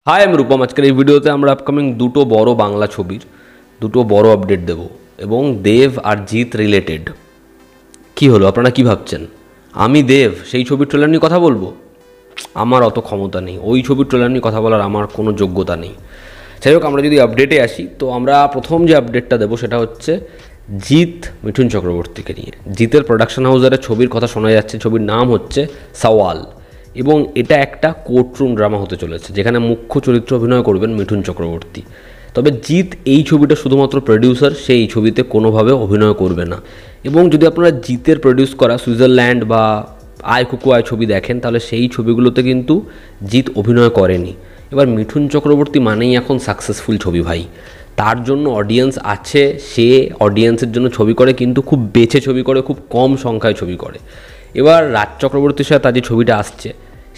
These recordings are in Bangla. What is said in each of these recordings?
হাই আমি রূপম। আজকের এই ভিডিওতে আমরা আপকামিং দুটো বড় বাংলা ছবির দুটো বড় আপডেট দেব এবং দেব আর জিৎ রিলেটেড। কি হলো, আপনারা কি ভাবছেন আমি দেব সেই ছবির ট্রেলার নিয়ে কথা বলবো? আমার অত ক্ষমতা নেই, ওই ছবির ট্রেলার নিয়ে কথা বলার আমার কোনো যোগ্যতা নেই। যাই হোক, আমরা যদি আপডেটে আসি তো আমরা প্রথম যে আপডেটটা দেবো সেটা হচ্ছে জিৎ মিঠুন চক্রবর্তীকে নিয়ে। জিতের প্রোডাকশন হাউসের ছবির কথা শোনা যাচ্ছে, ছবির নাম হচ্ছে সওয়াল এবং এটা একটা কোর্টরুম ড্রামা হতে চলেছে যেখানে মুখ্য চরিত্র অভিনয় করবেন মিঠুন চক্রবর্তী। তবে জিৎ এই ছবিটা শুধুমাত্র প্রডিউসার, সে এই ছবিতে কোনোভাবে অভিনয় করবে না। এবং যদি আপনারা জিতের প্রডিউস করা সুইজারল্যান্ড বা আয় কুকু আয় ছবি দেখেন তাহলে সেই ছবিগুলোতে কিন্তু জিৎ অভিনয় করেনি। এবার মিঠুন চক্রবর্তী মানেই এখন সাকসেসফুল ছবি ভাই, তার জন্য অডিয়েন্স আছে, সে অডিয়েন্সের জন্য ছবি করে, কিন্তু খুব বেছে ছবি করে, খুব কম সংখ্যায় ছবি করে। এবার রাজ চক্রবর্তীর সাথে তার যে ছবিটা আসছে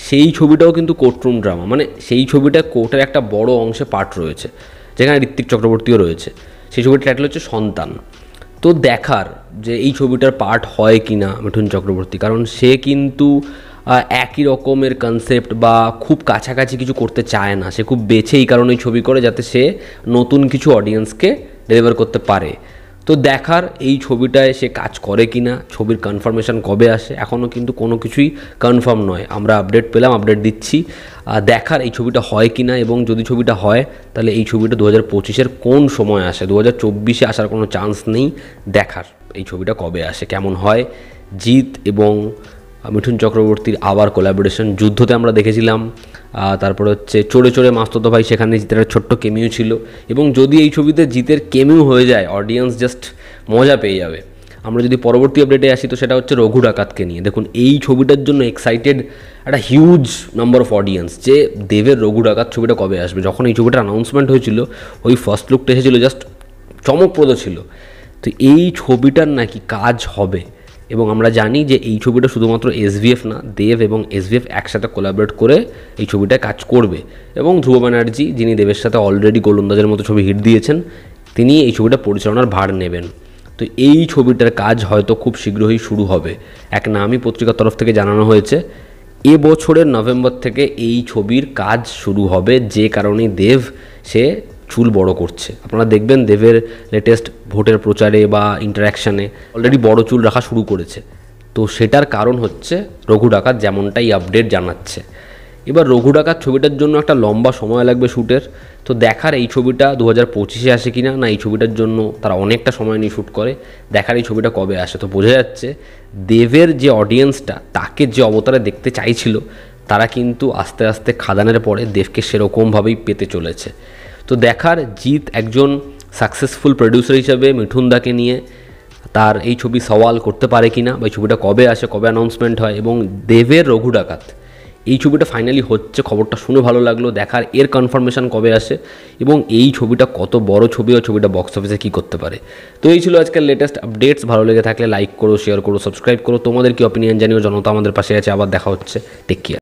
সেই ছবিটাও কিন্তু কোর্টরুম ড্রামা, মানে সেই ছবিটা কোর্টের একটা বড় অংশে পার্ট রয়েছে যেখানে ঋত্বিক চক্রবর্তীও রয়েছে। সেই ছবিটার টাইটেল হচ্ছে সন্তান। তো দেখার যে এই ছবিটার পার্ট হয় কি না মিঠুন চক্রবর্তী, কারণ সে কিন্তু একই রকমের কনসেপ্ট বা খুব কাছাকাছি কিছু করতে চায় না, সে খুব বেছে এই কারণেই ছবি করে যাতে সে নতুন কিছু অডিয়েন্সকে ডেলিভার করতে পারে। তো দেখার এই ছবিটায় সে কাজ করে কি না, ছবির কনফার্মেশন কবে আসে, এখনও কিন্তু কোনো কিছুই কনফার্ম নয়। আমরা আপডেট পেলাম, আপডেট দিচ্ছি। দেখার এই ছবিটা হয় কি না, এবং যদি ছবিটা হয় তাহলে এই ছবিটা 2025-এর কোন সময় আসে, 2024-এ আসার কোনো চান্স নেই। দেখার এই ছবিটা কবে আসে, কেমন হয়। জিৎ এবং মিঠুন চক্রবর্তীর আবার কোলাবোরেশন, যুদ্ধতে আমরা দেখেছিলাম, তারপরে হচ্ছে চড়ে চড়ে মাস্ততো ভাই, সেখানে জিতের একটা ছোট্ট কেমিও ছিল। এবং যদি এই ছবিতে জিতের কেমিও হয়ে যায় অডিয়েন্স জাস্ট মজা পেয়ে যাবে। আমরা যদি পরবর্তী আপডেটে আসি তো সেটা হচ্ছে রঘু ডাকাতকে নিয়ে। দেখুন এই ছবিটার জন্য এক্সাইটেড একটা হিউজ নাম্বার অফ অডিয়েন্স, যে দেবের রঘু ডাকাত ছবিটা কবে আসবে। যখন এই ছবিটার অ্যানাউন্সমেন্ট হয়েছিল ওই ফার্স্ট লুকটা এসেছিলো, জাস্ট চমকপ্রদ ছিল। তো এই ছবিটার নাকি কাজ হবে এবং আমরা জানি যে এই ছবিটা শুধুমাত্র এসভিএফ না, দেব এবং এসভিএফ একসাথে কোলাবরেট করে এই ছবিটায় কাজ করবে। এবং ধ্রুব ব্যানার্জি, যিনি দেবের সাথে অলরেডি গোলন্দাজের মতো ছবি হিট দিয়েছেন, তিনি এই ছবিটা পরিচালনার ভার নেবেন। তো এই ছবিটার কাজ হয়তো খুব শীঘ্রই শুরু হবে, এক নামী পত্রিকার তরফ থেকে জানানো হয়েছে। এবছরের নভেম্বর থেকে এই ছবির কাজ শুরু হবে, যে কারণেই দেব সে চুল বড় করছে। আপনারা দেখবেন দেবের লেটেস্ট ভোটের প্রচারে বা ইন্টারাকশানে অলরেডি বড় চুল রাখা শুরু করেছে। তো সেটার কারণ হচ্ছে রঘু ডাকাত, যেমনটাই আপডেট জানাচ্ছে। এবার রঘু ডাকাত ছবিটার জন্য একটা লম্বা সময় লাগবে শ্যুটের। তো দেখার এই ছবিটা 2025-এ আসে কি না, না এই ছবিটার জন্য তারা অনেকটা সময় নিয়ে শ্যুট করে। দেখার এই ছবিটা কবে আসে। তো বোঝা যাচ্ছে দেবের যে অডিয়েন্সটা তাকে যে অবতারে দেখতে চাইছিল, তারা কিন্তু আস্তে আস্তে খাদানের পরে দেবকে সেরকমভাবেই পেতে চলেছে। তো দেখার জিৎ একজন সাকসেসফুল প্রডিউসার হিসাবে মিঠুনদাকে নিয়ে তার এই ছবি সওয়াল করতে পারে কি না, বা এই ছবিটা কবে আসে, কবে অ্যানাউন্সমেন্ট হয়। এবং দেবের রঘু ডাকাত এই ছবিটা ফাইনালি হচ্ছে, খবরটা শুনে ভালো লাগলো। দেখার এর কনফার্মেশন কবে আসে এবং এই ছবিটা কত বড় ছবি, ও ছবিটা বক্স অফিসে কী করতে পারে। তো এই ছিল আজকের লেটেস্ট আপডেটস। ভালো লেগে থাকলে লাইক করো, শেয়ার করো, সাবস্ক্রাইব করো। তোমাদের কি অপিনিয়ন জানিও, জনতা আমাদের পাশে আছে। আবার দেখা হচ্ছে, টেক কেয়ার।